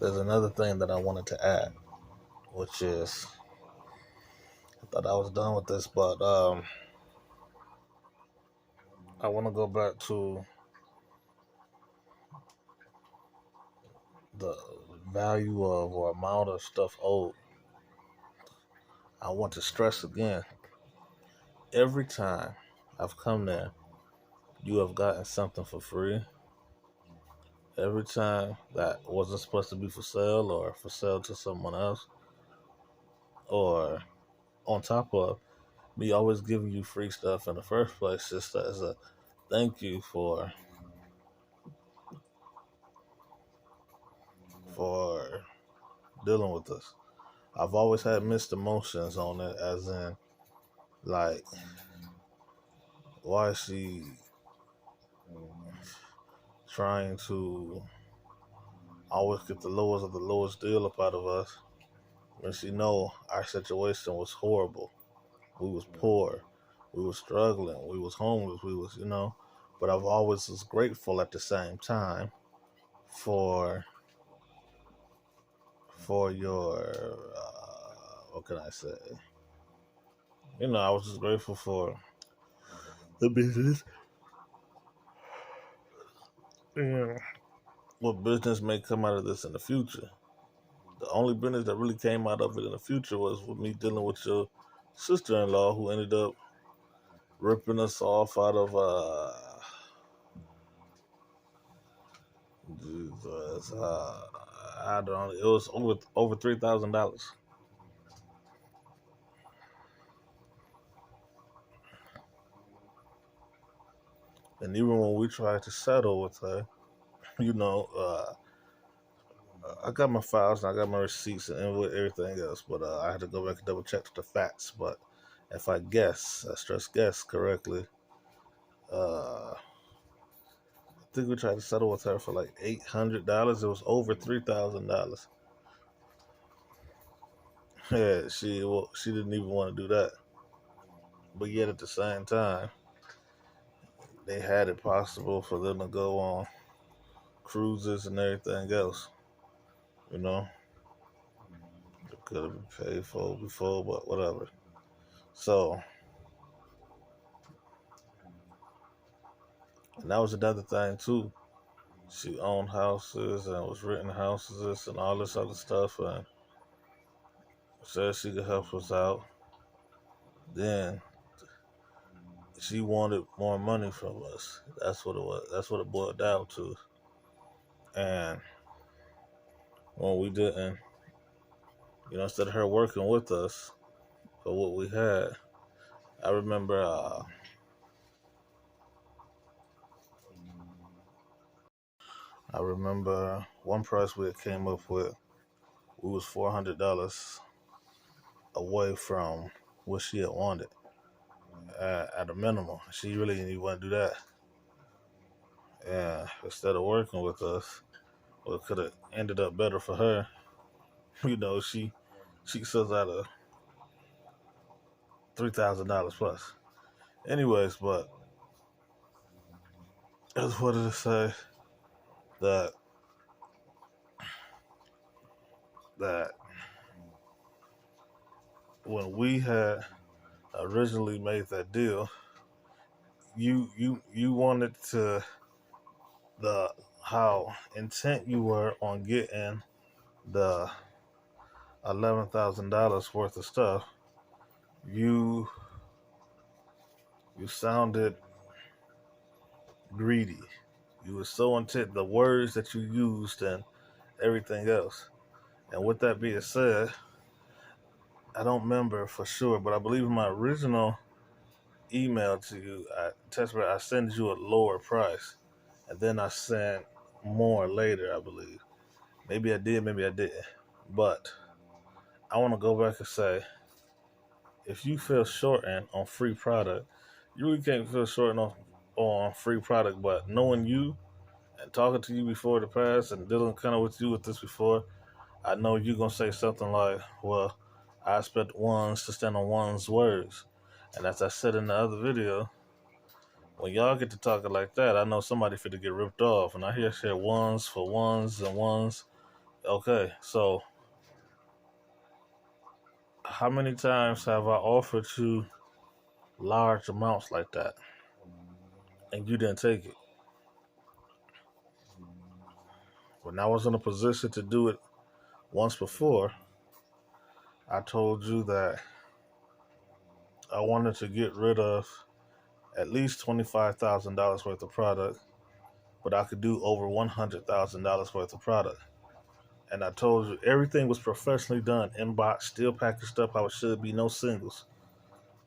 there's another thing that I wanted to add, which is I thought I was done with this, but I want to go back to the value of or amount of stuff owed. I want to stress again, every time I've come there, you have gotten something for free. Every time that wasn't supposed to be for sale or for sale to someone else, or on top of me always giving you free stuff in the first place, just as a thank you for dealing with us. I've always had mixed emotions on it, as in, like, why is she trying to always get the lowest of the lowest deal up out of us when she know our situation was horrible. We was poor, we was struggling, we was homeless, we was, but I've always was grateful at the same time for your what can I say? I was just grateful for the business and what business may come out of this in the future. The only business that really came out of it in the future was with me dealing with your sister-in-law, who ended up ripping us off out of Jesus, I don't know. It was over $3,000. And even when we tried to settle with her, you know, uh, I got my files and I got my receipts and with everything else, but I had to go back and double check the facts. But if I stress guess correctly, I think we tried to settle with her for like $800. It was over $3,000. Yeah, she didn't even want to do that. But yet at the same time, they had it possible for them to go on cruises and everything else. You know, it could have been paid for before, but whatever. So, and that was another thing too. She owned houses and was renting houses and all this other stuff, and said she could help us out. Then she wanted more money from us. That's what it was. That's what it boiled down to. And when we didn't, instead of her working with us for what we had, I remember one price we had came up with. We was $400 away from what she had wanted at a minimum. She really didn't even want to do that. And instead of working with us, well, it could have ended up better for her. She sells out of $3,000 plus. Anyways, but I just wanted to say that that when we had originally made that deal, you wanted to the how intent you were on getting the $11,000 worth of stuff. You sounded greedy. You were so intent the words that you used and everything else. And with that being said, I don't remember for sure, but I believe in my original email to you, I sent you a lower price, and then I sent more later, I believe. Maybe I did, maybe I didn't. But I want to go back and say, if you feel shortened on free product, you really can't feel shortened on free product. But knowing you and talking to you before the past and dealing kind of with you with this before, I know you're going to say something like, well, I expect ones to stand on one's words. And as I said in the other video, when y'all get to talking like that, I know somebody finna get ripped off. And I hear shit ones for ones and ones. Okay, so how many times have I offered you large amounts like that and you didn't take it? When I was in a position to do it once before, I told you that I wanted to get rid of at least $25,000 worth of product, but I could do over $100,000 worth of product. And I told you everything was professionally done, in box, still packaged up how it should be, no singles.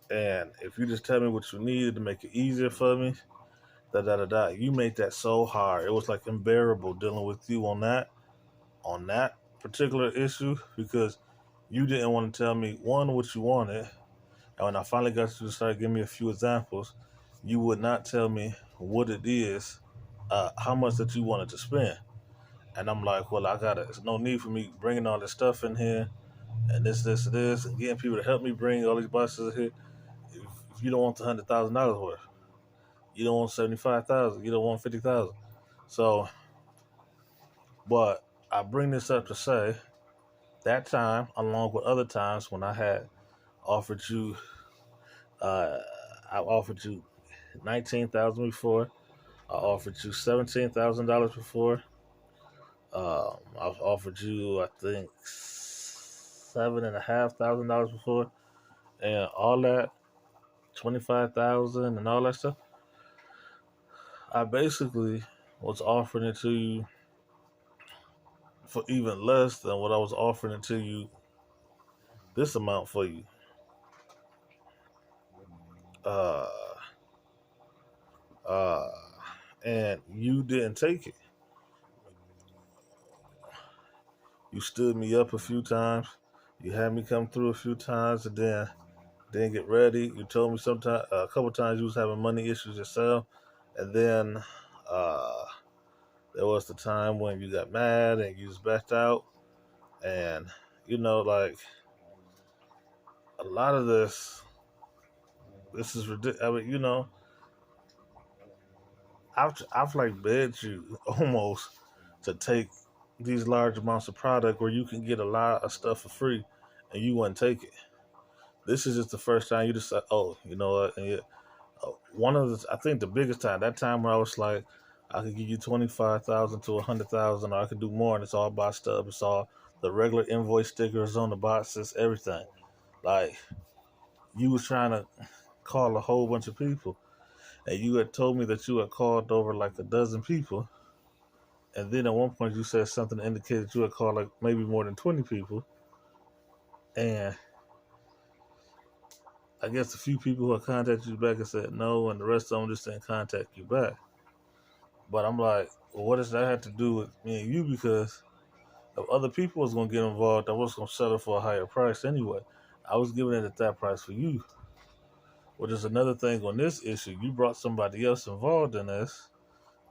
And if you just tell me what you needed to make it easier for me, da da da da, you made that so hard. It was like unbearable dealing with you on that particular issue because you didn't want to tell me one what you wanted, and when I finally got you to start giving me a few examples, you would not tell me what it is, how much that you wanted to spend. And I'm like, well, I gotta. There's no need for me bringing all this stuff in here and this, and getting people to help me bring all these boxes in here. If you don't want the $100,000 worth, you don't want 75,000, you don't want 50,000. So, but I bring this up to say that time, along with other times when I had offered you, uh, I offered you 19,000 before. I offered you $17,000 before. I've offered you, I think, $7,500 before, and all that 25,000 and all that stuff. I basically was offering it to you for even less than what I was offering it to you this amount for you. Uh, uh, and you didn't take it. You stood me up a few times. You had me come through a few times, and then didn't get ready. You told me sometime a couple times you was having money issues yourself, and then uh, there was the time when you got mad and you was backed out, and like a lot of this is ridiculous. I mean, I've like begged you almost to take these large amounts of product where you can get a lot of stuff for free, and you wouldn't take it. This is just the first time you decide. Oh, you know what? And one of the, I think the biggest time, that time where I was like, I could give you 25,000 to 100,000, or I could do more, and it's all boxed up. It's all the regular invoice stickers on the boxes, everything. Like you was trying to call a whole bunch of people, and you had told me that you had called over like a dozen people, and then at one point you said something that indicated you had called like maybe more than 20 people, and I guess a few people who had contacted you back and said no, and the rest of them just didn't contact you back. But I'm like, well, what does that have to do with me and you? Because if other people was gonna get involved, I was gonna settle for a higher price anyway. I was giving it at that price for you. Which is another thing on this issue. You brought somebody else involved in this,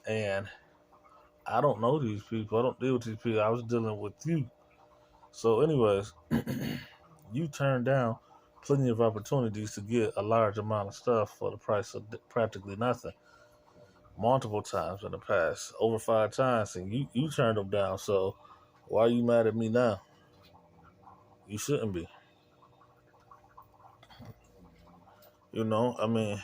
and I don't know these people. I don't deal with these people. I was dealing with you. So, anyways, you turned down plenty of opportunities to get a large amount of stuff for the price of practically nothing. Multiple times in the past, over 5 times, and you turned them down. So, why are you mad at me now? You shouldn't be. I mean,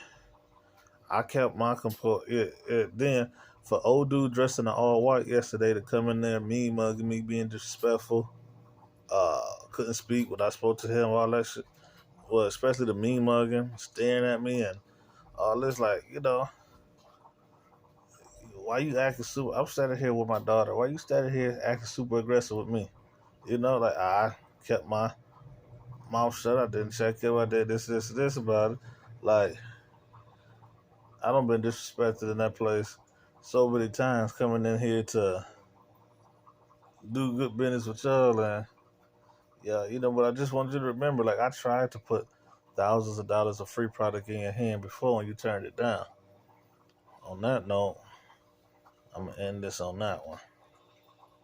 I kept my composure. Then, for old dude dressed in all white yesterday to come in there, mean mugging me, being disrespectful, couldn't speak when I spoke to him, all that shit. Well, especially the mean mugging, staring at me, and all this. Like, why you acting super? I'm standing here with my daughter. Why you standing here acting super aggressive with me? Like I kept my mouth shut. I didn't check him. I did this about it. Like I don't been disrespected in that place so many times coming in here to do good business with y'all, and yeah, but I just want you to remember, like I tried to put thousands of dollars of free product in your hand before and you turned it down. On that note, I'm gonna end this on that one.